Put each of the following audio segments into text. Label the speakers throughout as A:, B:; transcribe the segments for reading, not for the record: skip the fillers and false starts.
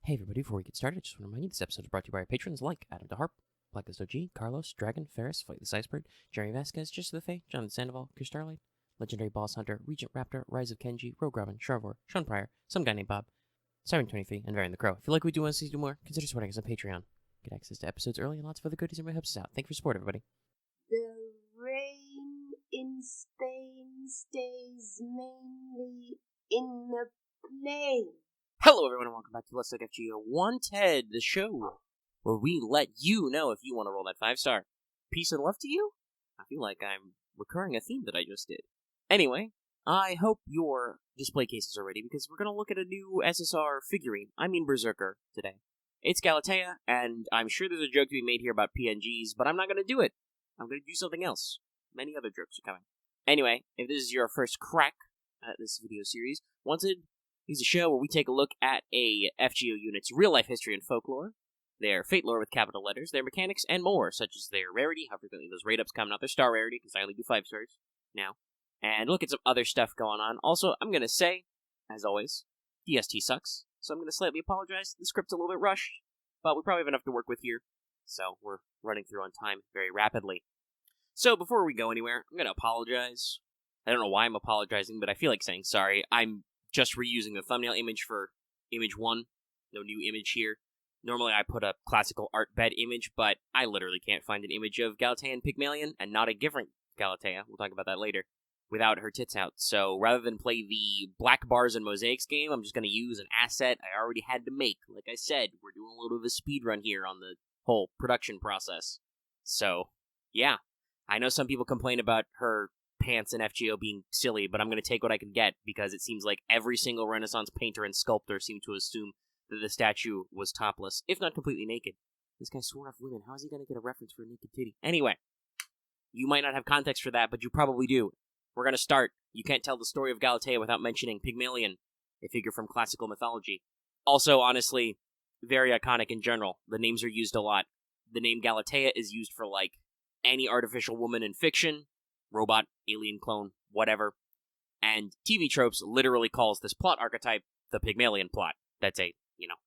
A: Hey everybody, before we get started, I just want to remind you this episode is brought to you by our patrons like Adam DeHarp, Blacklist OG, Carlos, Dragon, Ferris, Fight the Icebird, Jeremy Vasquez, Just the Fae, Jonathan Sandoval, Chris Starlight, Legendary Boss Hunter, Regent Raptor, Rise of Kenji, Rogue Robin, Charvor, Sean Pryor, some guy named Bob, Siren23, and Varian the Crow. If you like what we do and want to see us do more, consider supporting us on Patreon. Get access to episodes early and lots of other goodies and really helps us out. Thank you for support, everybody.
B: The rain in Spain stays mainly in the plain.
A: Hello everyone and welcome back to Let's Talk FGO Wanted, the show where we let you know if you want to roll that 5-star. Peace and love to you? I feel like I'm recurring a theme that I just did. Anyway, I hope your display cases are ready because we're going to look at a new SSR figurine, Berserker, today. It's Galatea, and I'm sure there's a joke to be made here about PNGs, but I'm not going to do it. I'm going to do something else. Many other jokes are coming. Anyway, if this is your first crack at this video series, Wanted is a show where we take a look at a FGO unit's real-life history and folklore, their fate lore with capital letters, their mechanics, and more, such as their rarity, how frequently those rate-ups come, not their star rarity, because I only do 5 stars now, and look at some other stuff going on. Also, I'm going to say, as always, DST sucks, so I'm going to slightly apologize. The script's a little bit rushed, but we probably have enough to work with here, so we're running through on time very rapidly. So, before we go anywhere, I'm going to apologize. I don't know why I'm apologizing, but I feel like saying sorry. I'm just reusing the thumbnail image for image 1. No new image here. Normally I put a classical art bed image, but I literally can't find an image of Galatea and Pygmalion, and not a different Galatea, we'll talk about that later, without her tits out. So rather than play the black bars and mosaics game, I'm just going to use an asset I already had to make. Like I said, we're doing a little bit of a speed run here on the whole production process. So, yeah. I know some people complain about her pants and FGO being silly, but I'm going to take what I can get, because it seems like every single Renaissance painter and sculptor seemed to assume that the statue was topless, if not completely naked. This guy swore off women. How is he going to get a reference for a naked titty? Anyway, you might not have context for that, but you probably do. We're going to start. You can't tell the story of Galatea without mentioning Pygmalion, a figure from classical mythology. Also, honestly, very iconic in general. The names are used a lot. The name Galatea is used for, like, any artificial woman in fiction, robot, alien clone, whatever. And TV Tropes literally calls this plot archetype the Pygmalion plot. That's a,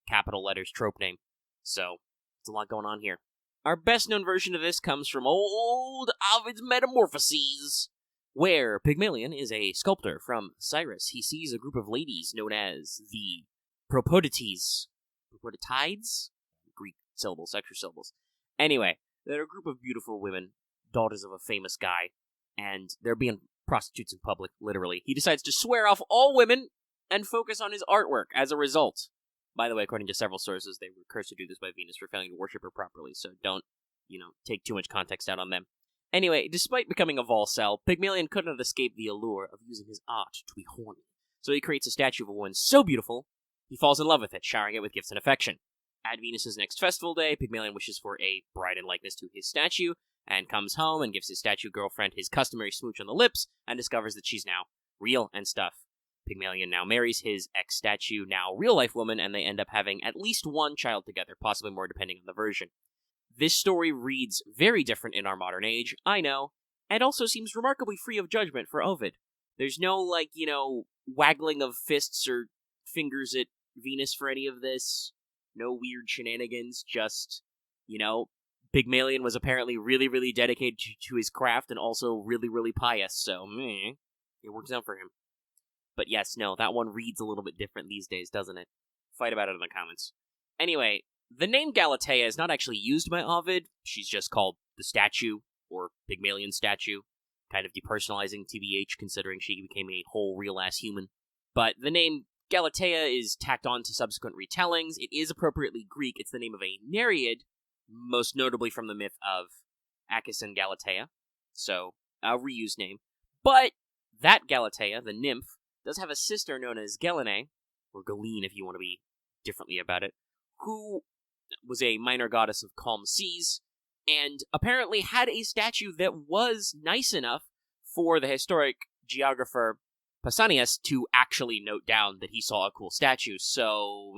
A: capital letters trope name. So, it's a lot going on here. Our best known version of this comes from old Ovid's Metamorphoses, where Pygmalion is a sculptor from Cyrus. He sees a group of ladies known as the Propotides. Propotides? Greek syllables, extra syllables. Anyway, they're a group of beautiful women, daughters of a famous guy, and they're being prostitutes in public, literally. He decides to swear off all women and focus on his artwork as a result. By the way, according to several sources, they were cursed to do this by Venus for failing to worship her properly, so don't, take too much context out on them. Anyway, despite becoming a Volcel, Pygmalion couldn't have escaped the allure of using his art to be horny. So he creates a statue of a woman so beautiful, he falls in love with it, showering it with gifts and affection. At Venus's next festival day, Pygmalion wishes for a bride in likeness to his statue, and comes home and gives his statue girlfriend his customary smooch on the lips, and discovers that she's now real and stuff. Pygmalion now marries his ex-statue, now real-life woman, and they end up having at least one child together, possibly more depending on the version. This story reads very different in our modern age, I know, and also seems remarkably free of judgment for Ovid. There's no, waggling of fists or fingers at Venus for any of this. No weird shenanigans, just, Pygmalion was apparently really, really dedicated to his craft and also really, really pious, so, it works out for him. But yes, no, that one reads a little bit different these days, doesn't it? Fight about it in the comments. Anyway, the name Galatea is not actually used by Ovid. She's just called the statue, or Pygmalion statue, kind of depersonalizing TBH, considering she became a whole real-ass human. But the name Galatea is tacked on to subsequent retellings. It is appropriately Greek. It's the name of a Nereid, most notably from the myth of Acus and Galatea, so a reused name. But that Galatea, the nymph, does have a sister known as Gelene, or Galeen if you want to be differently about it, who was a minor goddess of calm seas, and apparently had a statue that was nice enough for the historic geographer Pausanias to actually note down that he saw a cool statue, so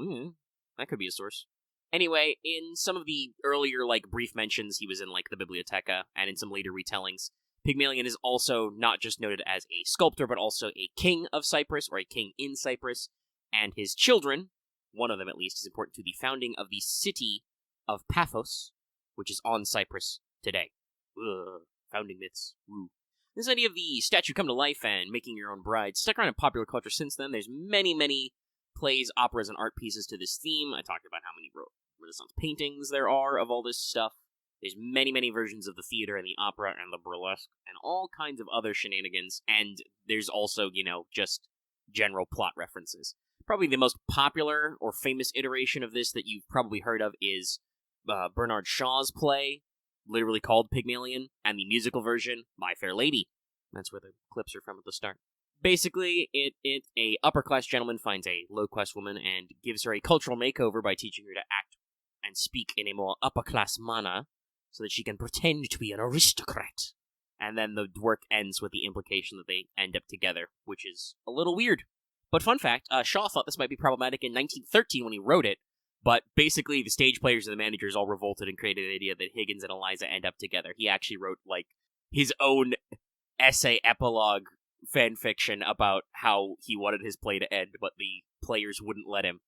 A: that could be a source. Anyway, in some of the earlier, brief mentions, he was in, the Bibliotheca, and in some later retellings, Pygmalion is also not just noted as a sculptor, but also a king of Cyprus, or a king in Cyprus, and his children one of them at least, is important to the founding of the city of Paphos, which is on Cyprus today. Ugh, founding myths. Woo. This idea of the statue come to life and making your own bride stuck around in popular culture since then. There's many, many plays, operas, and art pieces to this theme. I talked about how many Renaissance paintings there are of all this stuff. There's many, many versions of the theater and the opera and the burlesque and all kinds of other shenanigans. And there's also, just general plot references. Probably the most popular or famous iteration of this that you've probably heard of is Bernard Shaw's play, literally called Pygmalion, and the musical version, My Fair Lady. That's where the clips are from at the start. Basically, a upper-class gentleman finds a low-class woman and gives her a cultural makeover by teaching her to act and speak in a more upper-class manner so that she can pretend to be an aristocrat. And then the work ends with the implication that they end up together, which is a little weird. But fun fact, Shaw thought this might be problematic in 1913 when he wrote it, but basically the stage players and the managers all revolted and created the idea that Higgins and Eliza end up together. He actually wrote, his own essay epilogue fan fiction about how he wanted his play to end, but the players wouldn't let him.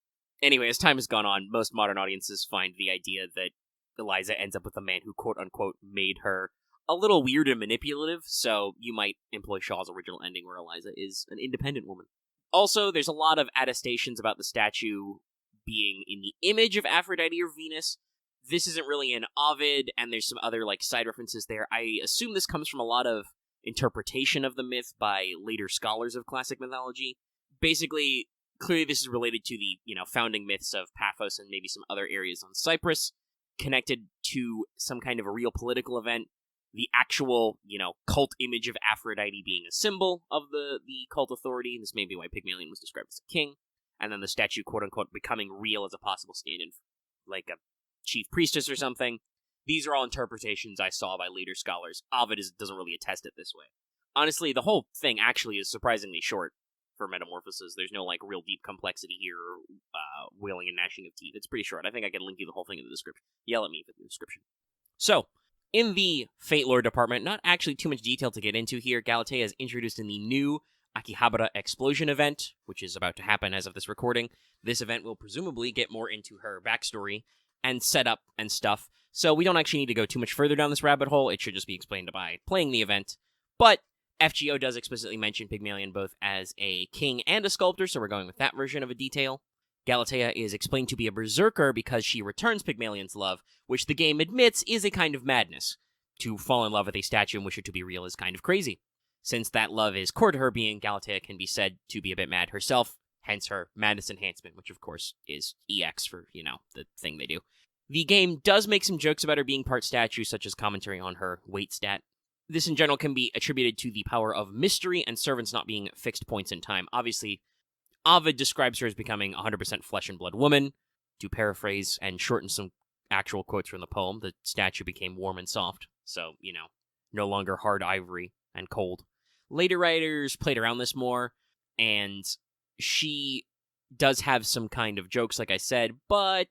A: Anyway, as time has gone on, most modern audiences find the idea that Eliza ends up with a man who quote-unquote made her a little weird and manipulative, so you might employ Shaw's original ending where Eliza is an independent woman. Also, there's a lot of attestations about the statue being in the image of Aphrodite or Venus. This isn't really in Ovid, and there's some other side references there. I assume this comes from a lot of interpretation of the myth by later scholars of classic mythology. Basically, clearly this is related to the, founding myths of Paphos and maybe some other areas on Cyprus, connected to some kind of a real political event. The actual, cult image of Aphrodite being a symbol of the cult authority. This may be why Pygmalion was described as a king. And then the statue, quote-unquote, becoming real as a possible stand-in, like a chief priestess or something. These are all interpretations I saw by later scholars. Ovid doesn't really attest it this way. Honestly, the whole thing actually is surprisingly short for Metamorphosis. There's no, real deep complexity here, or wailing and gnashing of teeth. It's pretty short. I think I could link you the whole thing in the description. Yell at me for the description. So, in the Fate lore department, not actually too much detail to get into here, Galatea is introduced in the new Akihabara Explosion event, which is about to happen as of this recording. This event will presumably get more into her backstory and setup and stuff, so we don't actually need to go too much further down this rabbit hole. It should just be explained by playing the event. But FGO does explicitly mention Pygmalion both as a king and a sculptor, so we're going with that version of a detail. Galatea is explained to be a berserker because she returns Pygmalion's love, which the game admits is a kind of madness. To fall in love with a statue and wish it to be real is kind of crazy. Since that love is core to her being, Galatea can be said to be a bit mad herself, hence her madness enhancement, which of course is EX for, the thing they do. The game does make some jokes about her being part statue, such as commentary on her weight stat. This in general can be attributed to the power of mystery and servants not being fixed points in time. Obviously, Ovid describes her as becoming 100% flesh and blood woman. To paraphrase and shorten some actual quotes from the poem, the statue became warm and soft, so, no longer hard ivory and cold. Later writers played around this more, and she does have some kind of jokes, like I said, but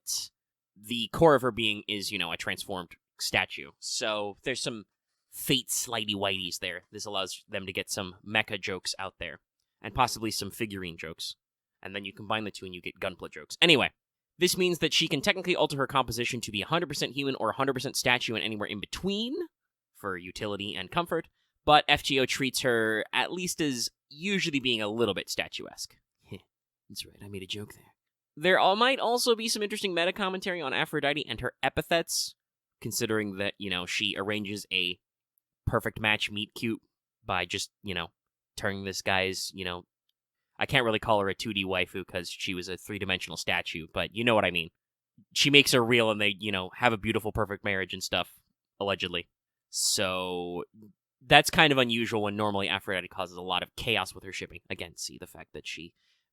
A: the core of her being is, a transformed statue. So there's some Fate slidey-whiteys there. This allows them to get some mecha jokes out there, and possibly some figurine jokes. And then you combine the two and you get gunpla jokes. Anyway, this means that she can technically alter her composition to be 100% human or 100% statue and anywhere in between, for utility and comfort, but FGO treats her at least as usually being a little bit statuesque. That's right, I made a joke there. There might also be some interesting meta-commentary on Aphrodite and her epithets, considering that, she arranges a perfect match meet cute by just, turning this guy's, I can't really call her a 2D waifu because she was a 3-dimensional statue, but you know what I mean. She makes her real and they, have a beautiful, perfect marriage and stuff, allegedly. So that's kind of unusual when normally Aphrodite causes a lot of chaos with her shipping. Again, see the fact that she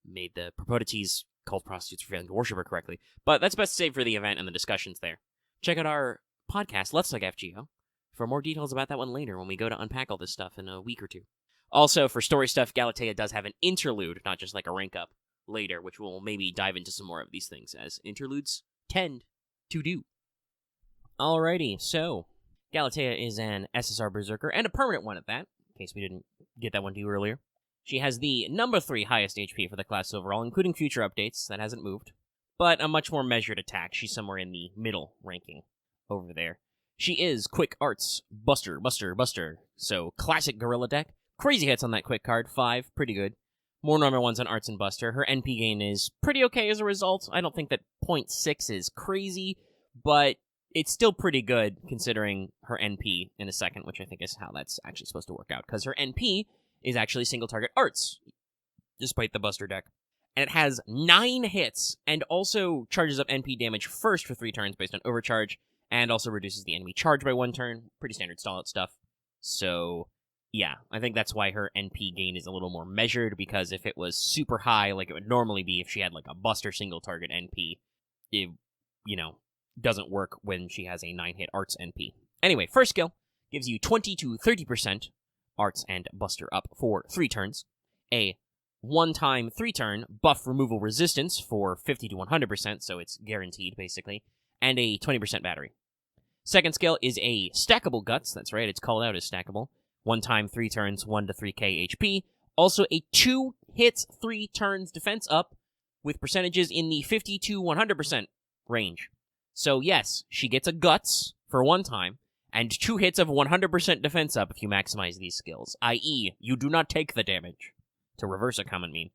A: made the Propotites cult prostitutes for failing to worship her correctly. But that's best saved for the event and the discussions there. Check out our podcast, Let's Talk FGO, for more details about that one later when we go to unpack all this stuff in a week or two. Also, for story stuff, Galatea does have an interlude, not just like a rank up, later, which we'll maybe dive into some more of these things, as interludes tend to do. Alrighty, so Galatea is an SSR Berserker, and a permanent one at that, in case we didn't get that one to you earlier. She has the number 3 highest HP for the class overall, including future updates, that hasn't moved. but a much more measured attack. She's somewhere in the middle ranking over there. She is Quick Arts, Buster, Buster, Buster. So, classic Gorilla deck. Crazy hits on that Quick card, 5, pretty good. More normal ones on Arts and Buster. Her NP gain is pretty okay as a result. I don't think that 0.6 is crazy, but it's still pretty good considering her NP in a second, which I think is how that's actually supposed to work out, because her NP is actually single target Arts, despite the Buster deck. And it has 9 hits, and also charges up NP damage first for 3 turns based on overcharge, and also reduces the enemy charge by 1 turn. Pretty standard stall-out stuff. So, yeah, I think that's why her NP gain is a little more measured, because if it was super high, like it would normally be if she had like a Buster single target NP, it, doesn't work when she has a 9-hit Arts NP. Anyway, first skill gives you 20 to 30% Arts and Buster up for 3 turns. A one-time 3-turn buff removal resistance for 50 to 100%, so it's guaranteed, basically, and a 20% battery. Second skill is a stackable Guts, that's right, it's called out as stackable. One-time 3 turns, 1 to 3k HP. Also a 2 hits, 3 turns defense up, with percentages in the 50 to 100% range. So yes, she gets a Guts for 1 time, and 2 hits of 100% defense up if you maximize these skills, i.e., you do not take the damage, to reverse a common meme.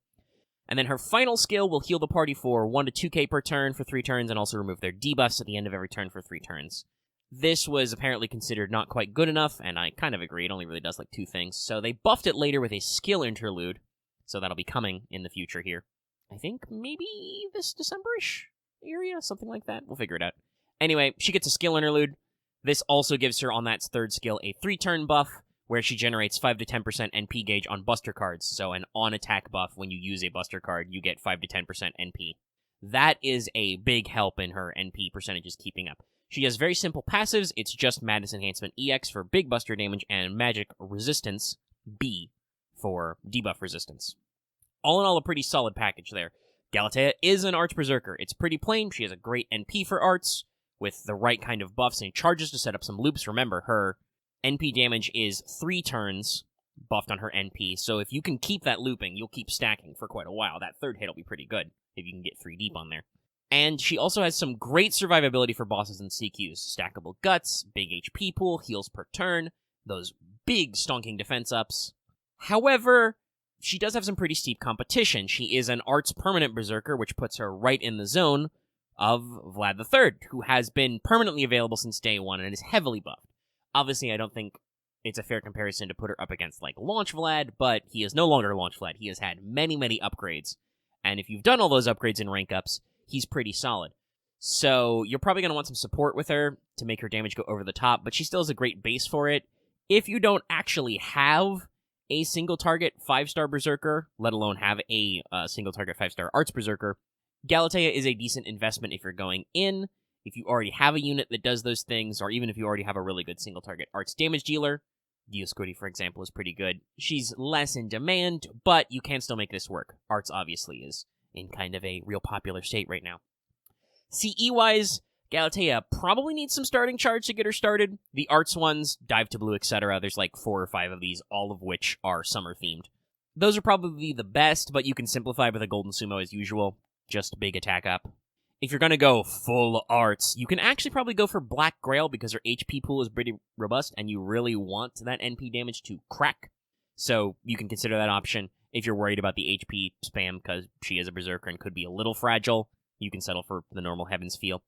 A: And then her final skill will heal the party for 1 to 2k per turn for 3 turns, and also remove their debuffs at the end of every turn for 3 turns. This was apparently considered not quite good enough, and I kind of agree, it only really does like 2 things, so they buffed it later with a skill interlude, so that'll be coming in the future here. I think maybe this December-ish area, something like that. We'll figure it out. Anyway, she gets a skill interlude. This also gives her, on that 3rd skill, a 3-turn buff, where she generates 5 to 10% NP gauge on Buster cards, so an on-attack buff when you use a Buster card, you get 5 to 10% NP. That is a big help in her NP percentages keeping up. She has very simple passives. It's just Madness Enhancement EX for big Buster damage and Magic Resistance B for debuff resistance. All in all, a pretty solid package there. Galatea is an Arts Berserker. It's pretty plain. She has a great NP for Arts, with the right kind of buffs and charges to set up some loops. Remember, her NP damage is 3 turns buffed on her NP, so if you can keep that looping, you'll keep stacking for quite a while. That 3rd hit will be pretty good, if you can get 3 deep on there. And she also has some great survivability for bosses and CQs. Stackable Guts, big HP pool, heals per turn, those big stonking defense ups. However, she does have some pretty steep competition. She is an Arts Permanent Berserker, which puts her right in the zone of Vlad III, who has been permanently available since day 1 and is heavily buffed. Obviously, I don't think it's a fair comparison to put her up against, like, Launch Vlad, but he is no longer Launch Vlad. He has had many, many upgrades. And if you've done all those upgrades in rank ups, he's pretty solid. So you're probably going to want some support with her to make her damage go over the top, but she still has a great base for it. If you don't actually have a single-target 5-star Berserker, let alone have a single-target 5-star Arts Berserker, Galatea is a decent investment if you're going in. If you already have a unit that does those things, or even if you already have a really good single-target Arts damage dealer, Dioscuri, for example, is pretty good. She's less in demand, but you can still make this work. Arts obviously is in kind of a real popular state right now. CE-wise, Galatea probably needs some starting charge to get her started. The Arts ones, Dive to Blue, etc., there's like 4 or 5 of these, all of which are summer-themed. Those are probably the best, but you can simplify with a Golden Sumo as usual. Just big attack up. If you're going to go full Arts, you can actually probably go for Black Grail because her HP pool is pretty robust, and you really want that NP damage to crack. So you can consider that option. If you're worried about the HP spam because she is a Berserker and could be a little fragile, you can settle for the normal Heaven's Feel.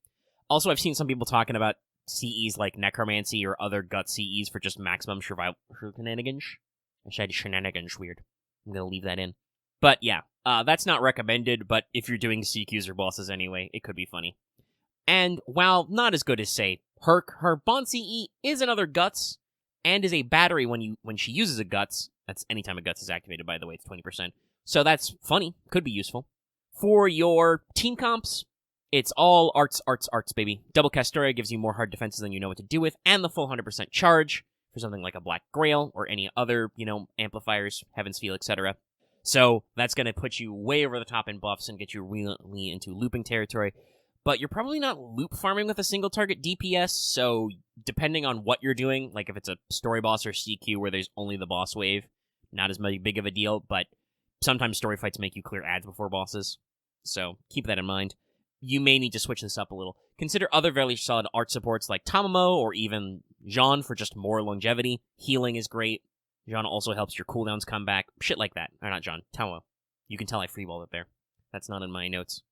A: Also, I've seen some people talking about CEs like Necromancy or other Gut CEs for just maximum survival shenanigans. I said shenanigans weird. I'm going to leave that in. But yeah, that's not recommended, but if you're doing CQs or bosses anyway, it could be funny. And while not as good as, say, Herc, her Bond CE is another Guts, and is a battery when she uses a Guts. That's anytime a Guts is activated, by the way, it's 20%. So that's funny, could be useful. For your team comps, it's all Arts, Arts, Arts, baby. Double Castoria gives you more hard defenses than you know what to do with, and the full 100% charge for something like a Black Grail, or any other, amplifiers, Heaven's Feel, etc. So that's going to put you way over the top in buffs and get you really into looping territory. But you're probably not loop farming with a single target DPS, so depending on what you're doing, like if it's a story boss or CQ where there's only the boss wave, not as big of a deal, but sometimes story fights make you clear ads before bosses. So keep that in mind. you may need to switch this up a little. Consider other very solid art supports like Tamamo or even Jean for just more longevity. Healing is great. Jean also helps your cooldowns come back. Shit like that. Or not Jean, Tamamo. You can tell I freeballed it there. That's not in my notes.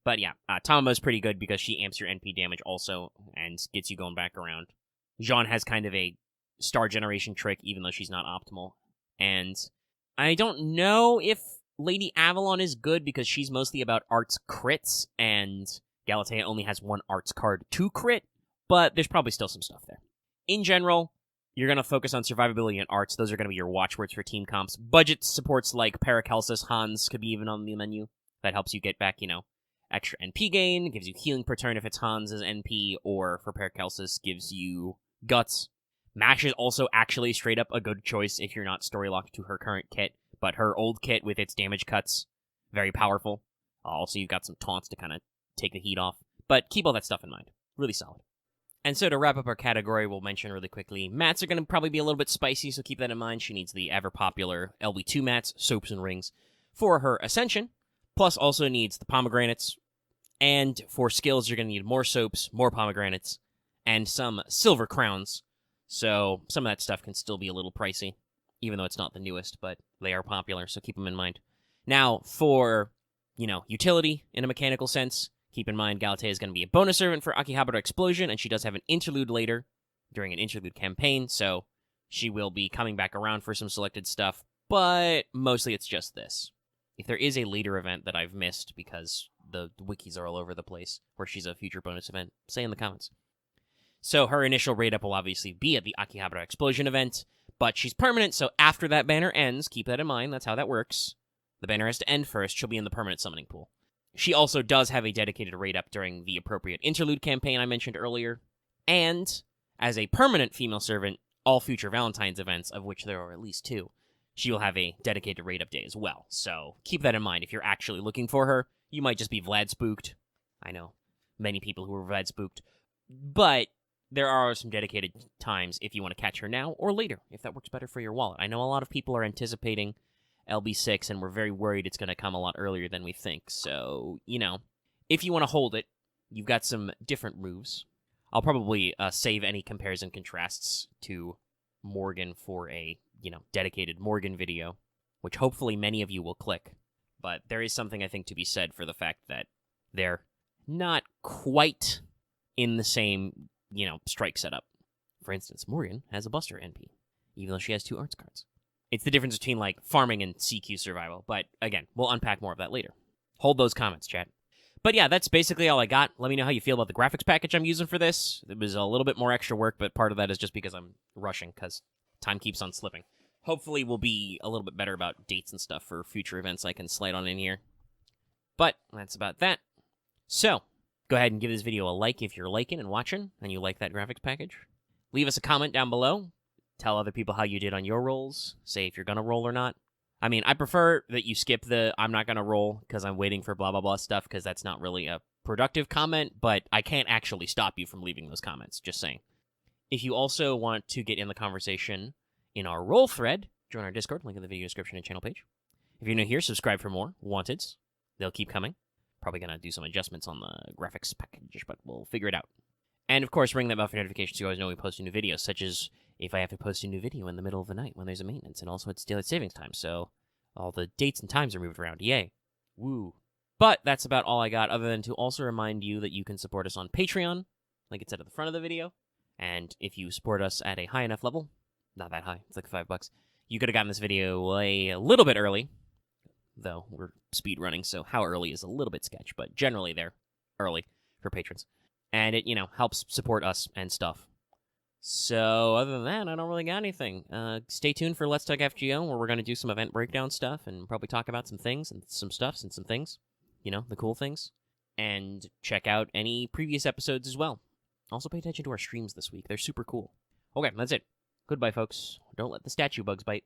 A: But yeah, Tamamo's pretty good because she amps your NP damage also and gets you going back around. Jean has kind of a star generation trick, even though she's not optimal. And I don't know if Lady Avalon is good because she's mostly about arts crits, and Galatea only has one arts card to crit, but there's probably still some stuff there. In general, you're going to focus on survivability and arts. Those are going to be your watchwords for team comps. Budget supports like Paracelsus, Hans could be even on the menu. That helps you get back, extra NP gain, gives you healing per turn if it's Hans's NP, or for Paracelsus, gives you guts. Mash is also actually straight up a good choice if you're not story locked to her current kit, but her old kit with its damage cuts, very powerful. Also, you've got some taunts to kind of take the heat off, but keep all that stuff in mind. Really solid. And so to wrap up our category, we'll mention really quickly, mats are going to probably be a little bit spicy, so keep that in mind. She needs the ever-popular LB2 mats, soaps and rings, for her Ascension, plus also needs the pomegranates, and for skills, you're going to need more soaps, more pomegranates, and some silver crowns. So some of that stuff can still be a little pricey, even though it's not the newest, but they are popular, so keep them in mind. Now, for, utility in a mechanical sense, keep in mind Galatea is going to be a bonus servant for Akihabara Explosion, and she does have an interlude later during an interlude campaign, so she will be coming back around for some selected stuff, but mostly it's just this. If there is a later event that I've missed because the wikis are all over the place where she's a future bonus event, say in the comments. So her initial raid up will obviously be at the Akihabara Explosion event, but she's permanent, so after that banner ends, keep that in mind, that's how that works. The banner has to end first, she'll be in the permanent summoning pool. She also does have a dedicated raid up during the appropriate interlude campaign I mentioned earlier, and as a permanent female servant, all future Valentine's events, of which there are at least 2, she will have a dedicated raid up day as well. So keep that in mind. If you're actually looking for her, you might just be Vlad spooked. I know many people who are Vlad spooked, but there are some dedicated times if you want to catch her now or later, if that works better for your wallet. I know a lot of people are anticipating LB6, and we're very worried it's going to come a lot earlier than we think. So, if you want to hold it, you've got some different moves. I'll probably save any compares and contrasts to Morgan for a, dedicated Morgan video, which hopefully many of you will click. But there is something I think to be said for the fact that they're not quite in the same, strike setup. For instance, Morgan has a Buster NP, even though she has 2 arts cards. It's the difference between, farming and CQ survival, but again, we'll unpack more of that later. Hold those comments, chat. But yeah, that's basically all I got. Let me know how you feel about the graphics package I'm using for this. It was a little bit more extra work, but part of that is just because I'm rushing, because time keeps on slipping. Hopefully we'll be a little bit better about dates and stuff for future events I can slide on in here. But that's about that. So, go ahead and give this video a like if you're liking and watching, and you like that graphics package. Leave us a comment down below. Tell other people how you did on your rolls. Say if you're going to roll or not. I mean, I prefer that you skip the I'm not going to roll because I'm waiting for blah blah blah stuff, because that's not really a productive comment, but I can't actually stop you from leaving those comments, just saying. If you also want to get in the conversation in our roll thread, join our Discord, link in the video description and channel page. If you're new here, subscribe for more Wanteds. They'll keep coming. Probably going to do some adjustments on the graphics package, but we'll figure it out. And of course, ring that bell for notifications so you always know when we post new videos, such as if I have to post a new video in the middle of the night when there's a maintenance, and also it's daylight savings time, so all the dates and times are moved around. Yay. Woo. But that's about all I got, other than to also remind you that you can support us on Patreon, like it said at the front of the video, and if you support us at a high enough level, not that high, it's like $5, you could have gotten this video a little bit early, though we're speed running, so how early is a little bit sketch, but generally they're early for patrons. And it, helps support us and stuff. So, other than that, I don't really got anything. Stay tuned for Let's Talk FGO, where we're going to do some event breakdown stuff, and probably talk about some things, and some stuffs, and some things. The cool things. And check out any previous episodes as well. Also pay attention to our streams this week. They're super cool. Okay, that's it. Goodbye, folks. Don't let the statue bugs bite.